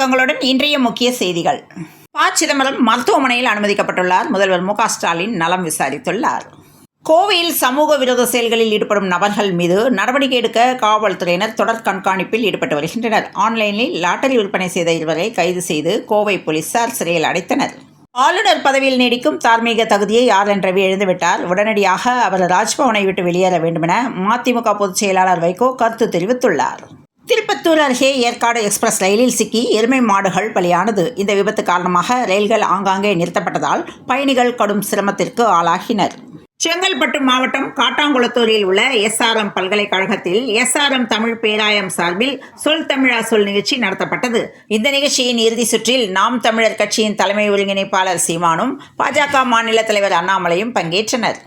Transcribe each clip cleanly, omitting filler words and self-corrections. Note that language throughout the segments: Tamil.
தங்களுடன் இன்றைய முக்கிய செய்திகள். ப. சிதம்பரம் மருத்துவமனையில் அனுமதிக்கப்பட்டுள்ளார். முதல்வர் மு க ஸ்டாலின் நலம் விசாரித்துள்ளார். கோவையில் சமூக விரோத செயல்களில் ஈடுபடும் நபர்கள் மீது நடவடிக்கை எடுக்க காவல்துறையினர் தொடர் கண்காணிப்பில் ஈடுபட்டு வருகின்றனர். ஆன்லைனில் லாட்டரி விற்பனை செய்த இருவரை கைது செய்து கோவை போலீசார் சிறையில் அடைத்தனர். ஆளுநர் பதவியில் நீடிக்கும் தார்மீக தகுதியை ஆர்.என். ரவி இழந்துவிட்டார். உடனடியாக அவர் ராஜ்பவனை விட்டு வெளியேற வேண்டுமென மதிமுக பொதுச் செயலாளர் வைகோ கருத்து தெரிவித்துள்ளார். திருப்பத்தூர் அருகே ஏற்காடு எக்ஸ்பிரஸ் ரயிலில் சிக்கி எருமை மாடுகள் பலியானது. இந்த விபத்து காரணமாக ரயில்கள் ஆங்காங்கே நிறுத்தப்பட்டதால் பயணிகள் கடும் சிரமத்திற்கு ஆளாகினர். செங்கல்பட்டு மாவட்டம் காட்டாங்குளத்தூரில் உள்ள எஸ்.ஆர்.எம். பல்கலைக்கழகத்தில் எஸ்.ஆர்.எம். தமிழ் பேராயம் சார்பில் சொல் தமிழா சொல் நிகழ்ச்சி நடத்தப்பட்டது. இந்த நிகழ்ச்சியின் இறுதி சுற்றில் நாம் தமிழர் கட்சியின் தலைமை ஒருங்கிணைப்பாளர் சீமானும் பாஜக மாநில தலைவர் அண்ணாமலையும் பங்கேற்றனர்.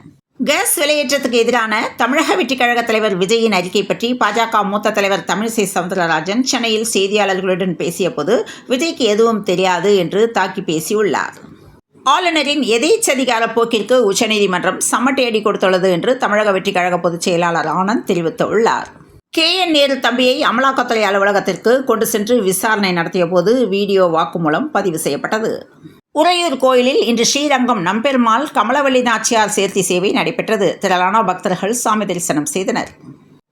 கேஸ் விலையேற்றத்துக்கு எதிரான தமிழக வெற்றிக் கழக தலைவர் விஜயின் அறிக்கை பற்றி பாஜக மூத்த தலைவர் தமிழிசை சவுந்தரராஜன் சென்னையில் செய்தியாளர்களுடன் பேசியபோது விஜய்க்கு எதுவும் தெரியாது என்று தாக்கி பேசியுள்ளார். ஆளுநரின் எதேச்சதிகார போக்கிற்கு உச்சநீதிமன்றம் சம்மட்டியடி கொடுத்துள்ளது என்று தமிழக வெற்றிக் கழக பொதுச் செயலாளர் ஆனந்த் தெரிவித்துள்ளார். கே.என். நேரு தம்பியை அமலாக்கத்துறை அலுவலகத்திற்கு கொண்டு சென்று விசாரணை நடத்திய போது வீடியோ வாக்குமூலம் பதிவு செய்யப்பட்டது. உறையூர் கோயிலில் இன்று ஸ்ரீரங்கம் நம்பெருமாள் கமலவல்லி நாச்சியார் சேர்த்தி சேவை நடைபெற்றது. திரளான பக்தர்கள் சாமி தரிசனம் செய்தனர்.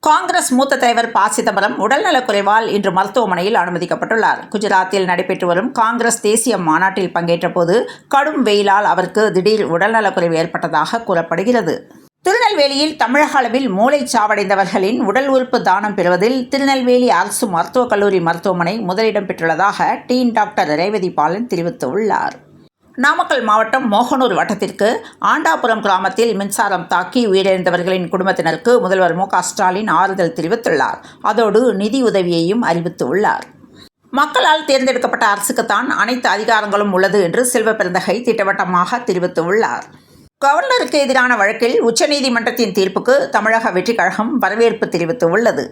காங்கிரஸ் மூத்த தலைவர் ப. சிதம்பரம் உடல்நலக்குறைவால் இன்று மருத்துவமனையில் அனுமதிக்கப்பட்டுள்ளார். குஜராத்தில் நடைபெற்று வரும் காங்கிரஸ் தேசிய மாநாட்டில் பங்கேற்ற போது கடும் வெயிலால் அவருக்கு திடீர் உடல்நலக்குறைவு ஏற்பட்டதாக கூறப்படுகிறது. திருநெல்வேலியில் தமிழக அளவில் மூளைச்சாவடைந்தவர்களின் உடல் உறுப்பு தானம் பெறுவதில் திருநெல்வேலி அரசு மருத்துவக் கல்லூரி மருத்துவமனை முதலிடம் பெற்றுள்ளதாக டீன் டாக்டர் ரேவதி பாலன் தெரிவித்துள்ளார். நாமக்கல் மாவட்டம் மோகனூர் வட்டத்திற்கு ஆண்டாபுரம் கிராமத்தில் மின்சாரம் தாக்கி உயிரிழந்தவர்களின் குடும்பத்தினருக்கு முதல்வர் மு க ஸ்டாலின் ஆறுதல் தெரிவித்துள்ளார். அதோடு நிதி உதவியையும் அறிவித்துள்ளார். மக்களால் தேர்ந்தெடுக்கப்பட்ட அரசுக்குத்தான் அனைத்து அதிகாரங்களும் உள்ளது என்று செல்வ பெருந்தகை திட்டவட்டமாக தெரிவித்துள்ளார். கவர்னருக்கு எதிரான வழக்கில் உச்சநீதிமன்றத்தின் தீர்ப்புக்கு தமிழக வெற்றிக் கழகம் வரவேற்பு தெரிவித்துள்ளது.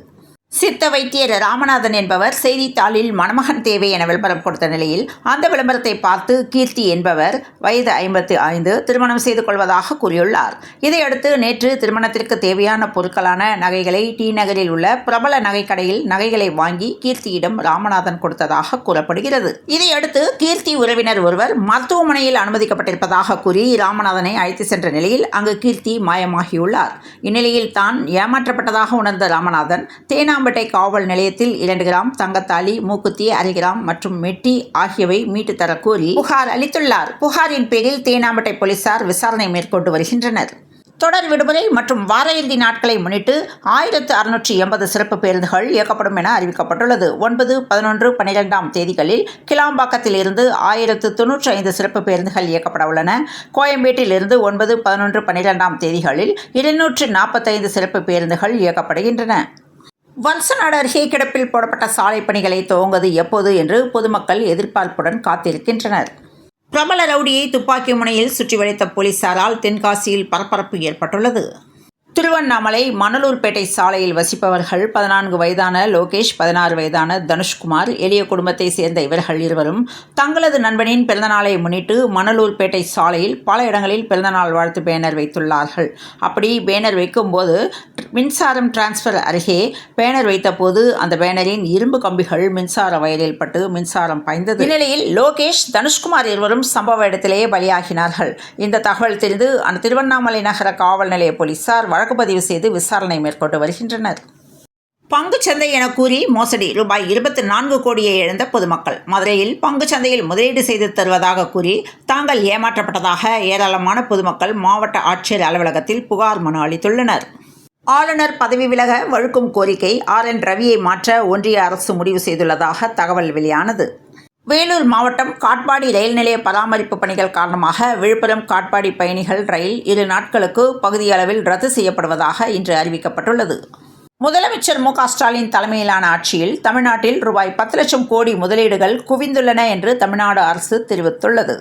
சித்த வைத்தியர் ராமநாதன் என்பவர் செய்தித்தாளில் மணமகன் தேவை என விளம்பரம் கொடுத்த நிலையில் அந்த விளம்பரத்தை பார்த்து கீர்த்தி என்பவர் வயது 55 திருமணம் செய்து கொள்வதாக கூறியுள்ளார். இதையடுத்து நேற்று திருமணத்திற்கு தேவையான பொருட்களான நகைகளை டி நகரில் உள்ள பிரபல நகைக்கடையில் நகைகளை வாங்கி கீர்த்தியிடம் ராமநாதன் கொடுத்ததாக கூறப்படுகிறது. இதையடுத்து கீர்த்தி உறவினர் ஒருவர் மருத்துவமனையில் அனுமதிக்கப்பட்டிருப்பதாக கூறி ராமநாதனை அழைத்து சென்ற நிலையில் அங்கு கீர்த்தி மாயமாகியுள்ளார். இந்நிலையில் தான் ஏமாற்றப்பட்டதாக உணர்ந்த ராமநாதன் தேனாம்பேட்டை காவல் நிலையத்தில் 2 கிராம் தங்கத்தாலி, மூக்குத்தி, 1/2 கிராம் மற்றும் மெட்டி ஆகியவை மீட்டு தர கோரி புகார் அளித்துள்ளார். புகாரின் பேரில் தேனாம்பேட்டை போலீசார் விசாரணை மேற்கொண்டு வருகின்றனர். தொடர் விடுமுறை மற்றும் வார இறுதி நாட்களை முன்னிட்டு 1680 சிறப்பு பேருந்துகள் இயக்கப்படும் என அறிவிக்கப்பட்டுள்ளது. 9, 11, 12ஆம் தேதிகளில் கிளாம்பாக்கத்தில் இருந்து 1095 சிறப்பு பேருந்துகள் இயக்கப்பட உள்ளன. கோயம்பேட்டில் இருந்து 9, 11, 12ஆம் தேதிகளில் 245 சிறப்பு பேருந்துகள் இயக்கப்படுகின்றன. வல்சநாடு அருகே கிடப்பில் போடப்பட்ட சாலை பணிகளை துவங்குவது எப்போது என்று பொதுமக்கள் எதிர்பார்ப்புடன் காத்திருக்கின்றனர். பிரபல ரவுடியை துப்பாக்கி முனையில் சுற்றி வளைத்த போலீசாரால் தென்காசியில் பரபரப்பு ஏற்பட்டுள்ளது. திருவண்ணாமலை மணலூர்பேட்டை சாலையில் வசிப்பவர்கள் 14 வயதான லோகேஷ், 16 வயதான தனுஷ்குமார். எளிய குடும்பத்தை சேர்ந்த இவர்கள் இருவரும் தங்களது நண்பனின் பிறந்தநாளை முன்னிட்டு மணலூர்பேட்டை சாலையில் பல இடங்களில் பிறந்தநாள் வாழ்த்து பேனர் வைத்துள்ளார்கள். அப்படி பேனர் வைக்கும்போது மின்சாரம் டிரான்ஸ்பர் அருகே பேனர் வைத்தபோது அந்த பேனரின் இரும்பு கம்பிகள் மின்சார வயலில் பட்டு மின்சாரம் பாய்ந்தது. இந்நிலையில் லோகேஷ், தனுஷ்குமார் இருவரும் சம்பவ இடத்திலேயே பலியாகினார்கள். இந்த தகவல் தெரிந்து அந்த திருவண்ணாமலை நகர காவல் நிலைய போலீசார் வழக்கு பதிவு செய்து விசாரணை மேற்கொண்டு வருகின்றனர். பங்குச்சந்தை என கூறி மோசடி ரூபாய் 24 கோடியை இழந்த பொதுமக்கள். மதுரையில் பங்குச்சந்தையில் முதலீடு செய்து தருவதாக கூறி தாங்கள் ஏமாற்றப்பட்டதாக ஏராளமான பொதுமக்கள் மாவட்ட ஆட்சியர் அலுவலகத்தில் புகார் மனு அளித்துள்ளனர். ஆளுநர் பதவி விலக வழுக்கும் கோரிக்கை ஆர்.என். ரவியை மாற்ற ஒன்றிய அரசு முடிவு செய்துள்ளதாக தகவல் வெளியானது. வேலூர் மாவட்டம் காட்பாடி ரயில் நிலைய பராமரிப்பு பணிகள் காரணமாக விழுப்புரம் காட்பாடி பயணிகள் ரயில் 2 நாட்களுக்கு பகுதியளவில் ரத்து செய்யப்படுவதாக இன்று அறிவிக்கப்பட்டுள்ளது. முதலமைச்சர் மு க ஸ்டாலின் தலைமையிலான ஆட்சியில் தமிழ்நாட்டில் ரூபாய் 10 லட்சம் கோடி முதலீடுகள் குவிந்துள்ளன என்று தமிழ்நாடு அரசு தெரிவித்துள்ளது.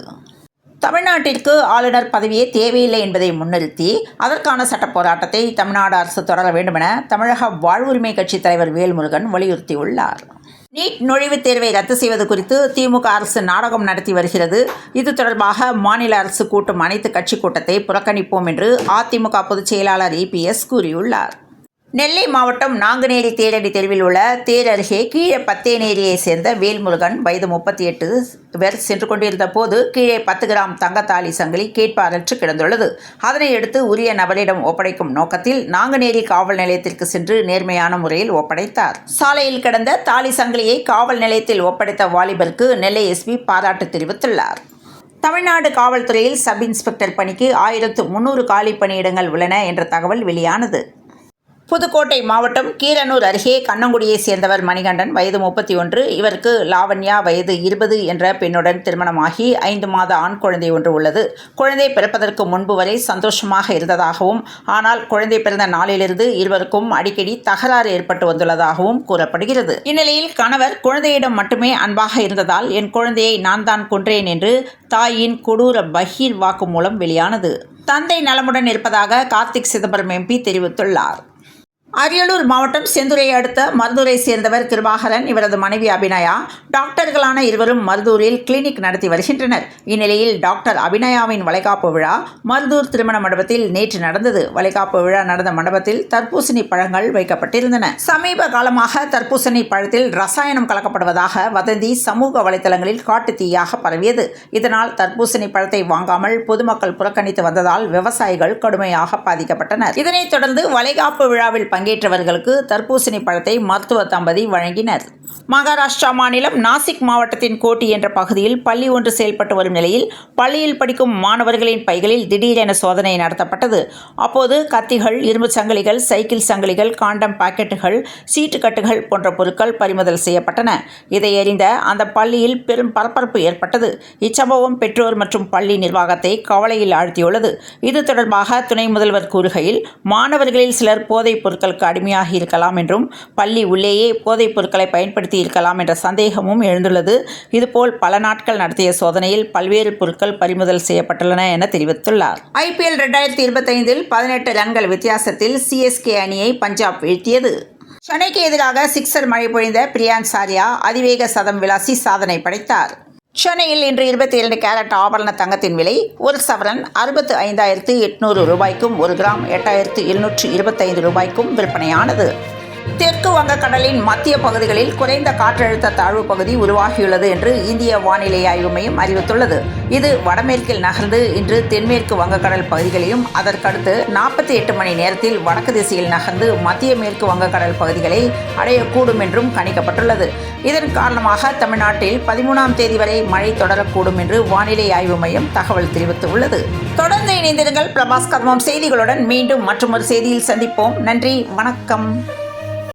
தமிழ்நாட்டிற்கு ஆளுநர் பதவியே தேவையில்லை என்பதை முன்னிறுத்தி அதற்கான சட்ட போராட்டத்தை தமிழ்நாடு அரசு தொடர வேண்டுமென தமிழக வாழ்வுரிமை கட்சி தலைவர் வேல்முருகன் வலியுறுத்தியுள்ளார். நீட் நுழைவுத் தேர்வை ரத்து செய்வது குறித்து திமுக அரசு நாடகம் நடத்தி வருகிறது. இது தொடர்பாக மாநில அரசு கூட்டும் அனைத்து கட்சி கூட்டத்தை புறக்கணிப்போம் என்று அதிமுக பொதுச் செயலாளர் இபிஎஸ் கூறியுள்ளார். நெல்லை மாவட்டம் நாங்குநேரி தேரடி தெருவில் உள்ள தேர் அருகே கீழே பத்தேநேரியைச் சேர்ந்த வேல்முருகன் வயது 38 இவர் சென்று கொண்டிருந்த போது கீழே 10 கிராம் தங்கத்தாலி சங்கிலி கேட்பாரற்று கிடந்துள்ளது. அதனை எடுத்து உரிய நபரிடம் ஒப்படைக்கும் நோக்கத்தில் நாங்குநேரி காவல் நிலையத்திற்கு சென்று நேர்மையான முறையில் ஒப்படைத்தார். சாலையில் கிடந்த தாலி சங்கிலியை காவல் நிலையத்தில் ஒப்படைத்த வாலிபருக்கு நெல்லை எஸ்பி பாராட்டு தெரிவித்துள்ளார். தமிழ்நாடு காவல்துறையில் சப் இன்ஸ்பெக்டர் பணிக்கு 1300 காலி பணியிடங்கள் உள்ளன என்ற தகவல் வெளியானது. புதுக்கோட்டை மாவட்டம் கீரனூர் அருகே கண்ணங்குடியைச் சேர்ந்தவர் மணிகண்டன் வயது 31. இவருக்கு லாவண்யா வயது 20 என்ற பெண்ணுடன் திருமணமாகி 5 மாத ஆண் குழந்தை ஒன்று உள்ளது. குழந்தை பிறப்பதற்கு முன்பு வரை சந்தோஷமாக இருந்ததாகவும், ஆனால் குழந்தை பிறந்த நாளிலிருந்து இருவருக்கும் அடிக்கடி தகராறு ஏற்பட்டு வந்துள்ளதாகவும் கூறப்படுகிறது. இந்நிலையில் கணவர் குழந்தையிடம் மட்டுமே அன்பாக இருந்ததால் என் குழந்தையை நான் தான் கொன்றேன் என்று தாயின் கொடூர பகீர் வாக்குமூலம் வெளியானது. தந்தை நலமுடன் இருப்பதாக கார்த்திக் சிதம்பரம் எம்பி தெரிவித்துள்ளார். அரியலூர் மாவட்டம் செந்துறையை அடுத்த மருதூரை சேர்ந்தவர் கிருபாகரன், இவரது மனைவி அபிநயா டாக்டர்களான இருவரும் மருதூரில் கிளினிக் நடத்தி வருகின்றனர். இந்நிலையில் டாக்டர் அபிநயாவின் வளைகாப்பு விழா மருதூர் திருமண மண்டபத்தில் நேற்று நடந்தது. வளைகாப்பு விழா நடந்த மண்டபத்தில் தர்பூசணி பழங்கள் வைக்கப்பட்டிருந்தன. சமீப காலமாக தர்பூசணி பழத்தில் ரசாயனம் கலக்கப்படுவதாக வதந்தி சமூக வலைதளங்களில் காட்டுத்தீயாக பரவியது. இதனால் தர்பூசணி பழத்தை வாங்காமல் பொதுமக்கள் புறக்கணித்து வந்ததால் விவசாயிகள் கடுமையாக பாதிக்கப்பட்டனர். இதனைத் தொடர்ந்து வளைகாப்பு விழாவில் பங்கேற்றவர்களுக்கு தர்பூசணி பழத்தை மருத்துவ தம்பதி வழங்கினர். மகாராஷ்டிரா மாநிலம் நாசிக் மாவட்டத்தின் கோட்டி என்ற பகுதியில் பள்ளி ஒன்று செயல்பட்டு வரும் நிலையில் பள்ளியில் படிக்கும் மாணவர்களின் பைகளில் திடீரென சோதனை நடத்தப்பட்டது. அப்போது கத்திகள், இரும்பு சங்கிலிகள், சைக்கிள் சங்கிலிகள், காண்டம் பாக்கெட்டுகள், சீட்டுக்கட்டுகள் போன்ற பொருட்கள் பறிமுதல் செய்யப்பட்டன. இதை அறிந்த அந்த பள்ளியில் பெரும் பரபரப்பு ஏற்பட்டது. இச்சம்பவம் பெற்றோர் மற்றும் பள்ளி நிர்வாகத்தை கவலையில் ஆழ்த்தியுள்ளது. இது தொடர்பாக துணை முதல்வர் கூறுகையில், மாணவர்களில் சிலர் போதைப் பொருட்களுக்கு அடிமையாகி இருக்கலாம் என்றும் பள்ளி உள்ளேயே போதைப் பொருட்களை பயன்படுத்தி இருக்கலாம் என்ற சந்தேகமும் எழுந்துள்ளது. இதுபோல் பல நாட்கள் நடத்திய சோதனையில் பல்வேறு பொருட்கள் பறிமுதல் செய்யப்பட்டுள்ளன என தெரிவித்துள்ளார். IPL 2025 18 ரன்கள் வித்தியாசத்தில் CSK அணியை பஞ்சாப் வீழ்த்தியது. சென்னைக்கு எதிராக சிக்ஸர் மழை பொழிந்த பிரியான்ஸ் ஆர்யா அதிவேக சதம் விளாசி சாதனை படைத்தார். சென்னையில் இன்று 22 கேரட் ஆபரண தங்கத்தின் விலை ஒரு சவரன் 65,800 ரூபாய்க்கும் 1 கிராம் 8,725 ரூபாய்க்கும் விற்பனையானது. தெற்கு வங்கக்கடலின் மத்திய பகுதிகளில் குறைந்த காற்றழுத்த தாழ்வு பகுதி உருவாகியுள்ளது என்று இந்திய வானிலை ஆய்வு மையம் அறிவித்துள்ளது. இது வடமேற்கில் நகர்ந்து இன்று தென்மேற்கு வங்கக்கடல் பகுதிகளையும், அதற்கடுத்து 48 மணி நேரத்தில் வடக்கு திசையில் நகர்ந்து மத்திய மேற்கு வங்கக்கடல் பகுதிகளை அடையக்கூடும் என்றும் கணிக்கப்பட்டுள்ளது. இதன் காரணமாக தமிழ்நாட்டில் 13ஆம் தேதி வரை மழை தொடரக்கூடும் என்று வானிலை ஆய்வு மையம் தகவல் தெரிவித்துள்ளது. தொடர்ந்து இணைந்திருங்கள் பிரபாஸ் கர்மம் செய்திகளுடன். மீண்டும் மற்றொரு செய்தியில் சந்திப்போம். நன்றி, வணக்கம்.